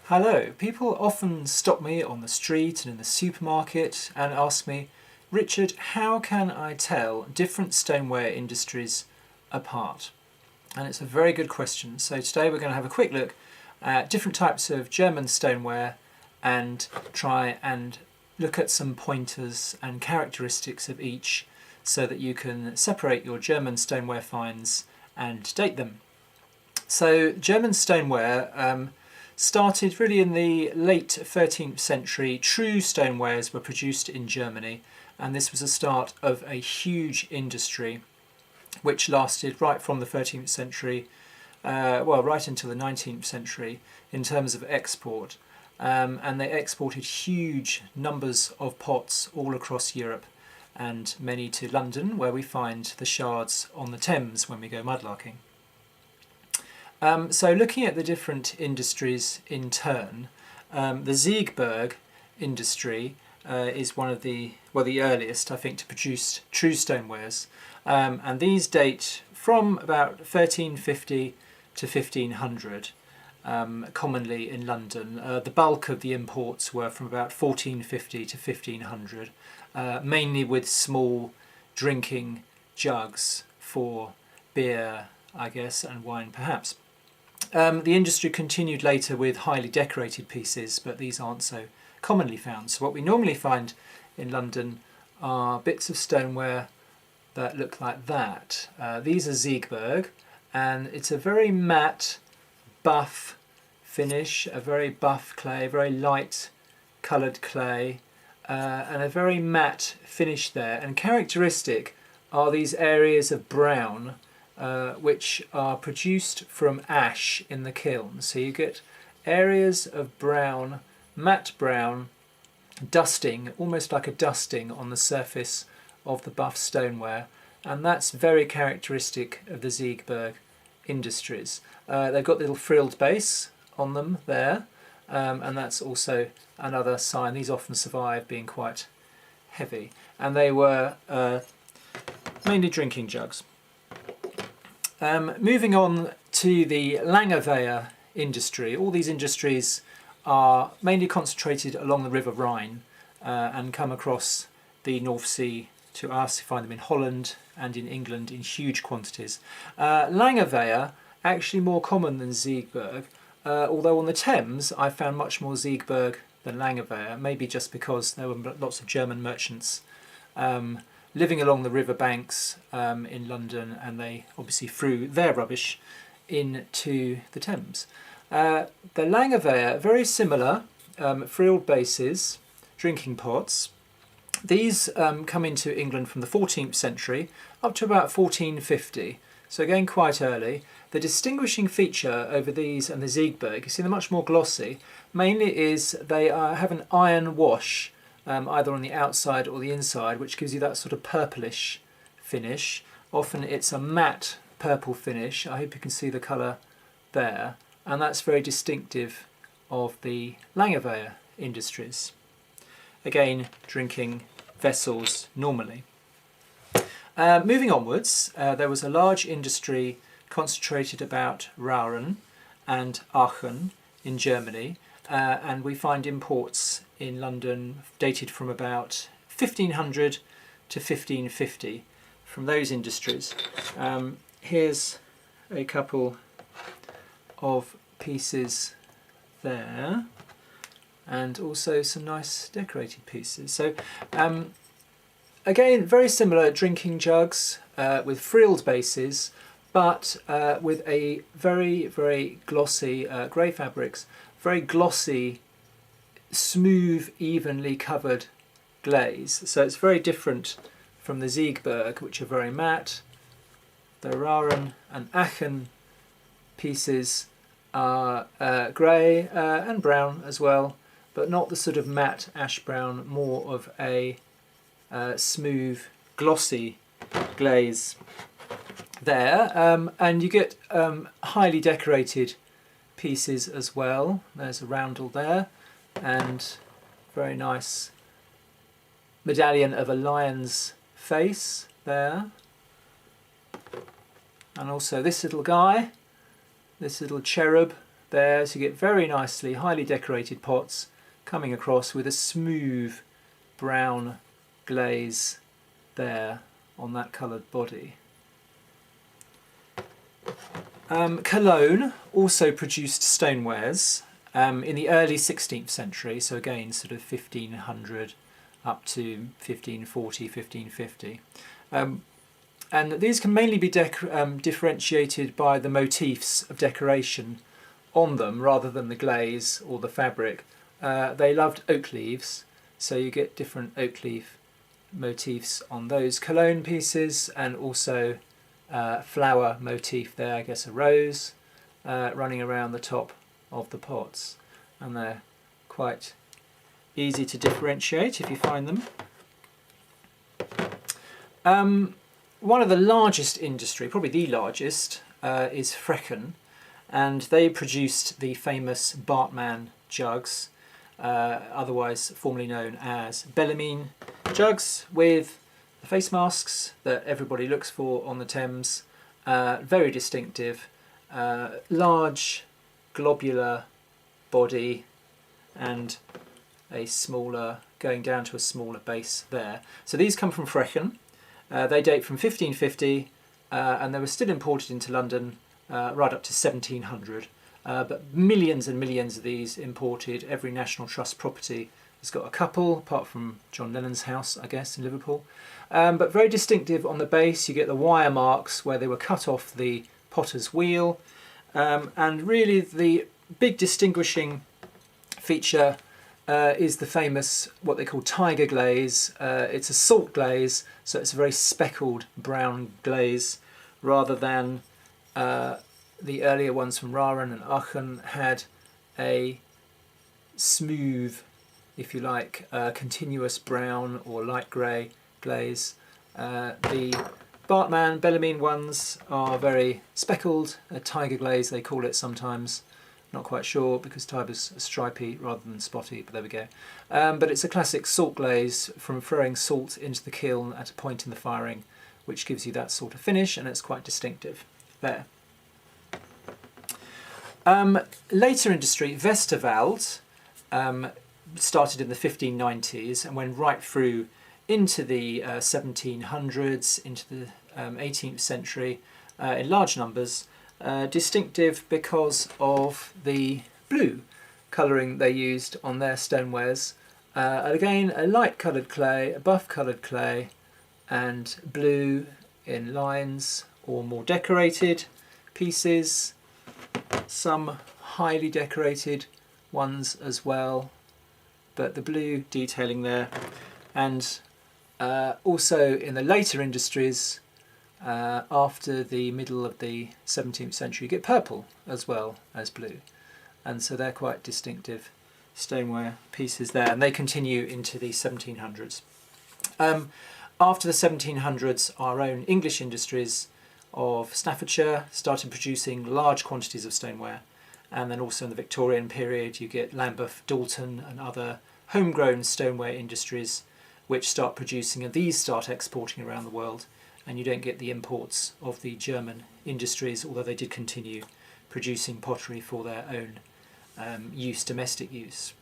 Hello. People often stop me on the street and in the supermarket and ask me, Richard, how can I tell different stoneware industries apart? And it's a very good question. So today we're going to have a quick look at different types of German stoneware and try and look at some pointers and characteristics of each so that you can separate your German stoneware finds and date them. So German stoneware started really in the late 13th century. True stonewares were produced in Germany, and this was the start of a huge industry which lasted right from the 13th century, right until the 19th century in terms of export. And they exported huge numbers of pots all across Europe, and many to London, where we find the shards on the Thames when we go mudlarking. So looking at the different industries in turn, the Zekeburg industry is one of the earliest, I think, to produce true stonewares, and these date from about 1350 to 1500, commonly in London. The bulk of the imports were from about 1450 to 1500, mainly with small drinking jugs for beer, I guess, and wine perhaps. The industry continued later with highly decorated pieces, but these aren't so commonly found. So what we normally find in London are bits of stoneware that look like that. These are Zekeburg, and it's a very matte, buff finish, a very buff clay, very light coloured clay, and a very matte finish there. And characteristic are these areas of brown which are produced from ash in the kiln. So you get areas of brown, matte brown, dusting, almost like a dusting on the surface of the buff stoneware, and that's very characteristic of the Zekeburg industries. They've got little frilled base on them there, and that's also another sign. These often survive being quite heavy, and they were mainly drinking jugs. Moving on to the Lange industry. All these industries are mainly concentrated along the River Rhine and come across the North Sea to us. You find them in Holland and in England in huge quantities. Lange actually more common than Zekeburg, although on the Thames I found much more Zekeburg than Lange, maybe just because there were lots of German merchants living along the river banks in London, and they obviously threw their rubbish into the Thames. The Lange, very similar, frilled bases, drinking pots. These come into England from the 14th century up to about 1450, so again quite early. The distinguishing feature over these and the Zekeburg, you see they're much more glossy, mainly is they have an iron wash either on the outside or the inside, which gives you that sort of purplish finish. Often it's a matte purple finish. I hope you can see the colour there, and that's very distinctive of the Lange industries. Again, drinking vessels normally. Moving onwards, there was a large industry concentrated about Rowan and Arkin in Germany, and we find imports in London dated from about 1500 to 1550 from those industries. Here's a couple of pieces there, and also some nice decorated pieces. So again, very similar drinking jugs with frilled bases, but with a very, very glossy grey fabrics, very glossy, smooth, evenly covered glaze. So it's very different from the Zekeburg, which are very matte. The Rowan and Arkin pieces are grey and brown as well, but not the sort of matte ash brown, more of a smooth, glossy glaze there. And you get highly decorated pieces as well. There's a roundel there, and very nice medallion of a lion's face there, and also this little guy, this little cherub there, so you get very nicely highly decorated pots coming across with a smooth brown glaze there on that coloured body. Cologne also produced stonewares in the early 16th century, so again sort of 1500 up to 1540, 1550. And these can mainly be differentiated by the motifs of decoration on them rather than the glaze or the fabric. They loved oak leaves, so you get different oak leaf motifs on those Cologne pieces, and also flower motif there, I guess a rose running around the top of the pots, and they're quite easy to differentiate if you find them. One of the largest industry, probably the largest, is Frechen, and they produced the famous Bartman jugs, otherwise formerly known as Bellarmine jugs, with the face masks that everybody looks for on the Thames. Very distinctive, large globular body and a smaller, going down to a smaller base there. So these come from Frechen. They date from 1550 and they were still imported into London right up to 1700. But millions and millions of these imported. Every National Trust property has got a couple, apart from John Lennon's house, I guess, in Liverpool. But very distinctive on the base. You get the wire marks where they were cut off the potter's wheel. And really the big distinguishing feature is the famous, what they call tiger glaze. It's a salt glaze, so it's a very speckled brown glaze, rather than the earlier ones from Rowan and Arkin had a smooth, if you like, continuous brown or light grey glaze. The Bartman, Bellarmine ones are very speckled, a tiger glaze they call it sometimes. Not quite sure, because tiger's stripy rather than spotty, but there we go. But it's a classic salt glaze from throwing salt into the kiln at a point in the firing, which gives you that sort of finish, and it's quite distinctive there. Later industry, Westerwald, started in the 1590s and went right through into the 1700s, into the 18th century in large numbers. Distinctive because of the blue colouring they used on their stonewares. Again, a light coloured clay, a buff coloured clay, and blue in lines or more decorated pieces. Some highly decorated ones as well, but the blue detailing there. And also in the later industries, after the middle of the 17th century, you get purple as well as blue, and so they're quite distinctive stoneware pieces there, and they continue into the 1700s. After the 1700s, our own English industries of Staffordshire started producing large quantities of stoneware, and then also in the Victorian period you get Lambeth, Dalton and other homegrown stoneware industries which start producing, and these start exporting around the world, and you don't get the imports of the German industries, although they did continue producing pottery for their own use, domestic use.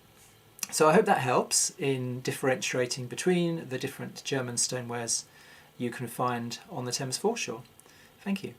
So I hope that helps in differentiating between the different German stonewares you can find on the Thames foreshore. Thank you.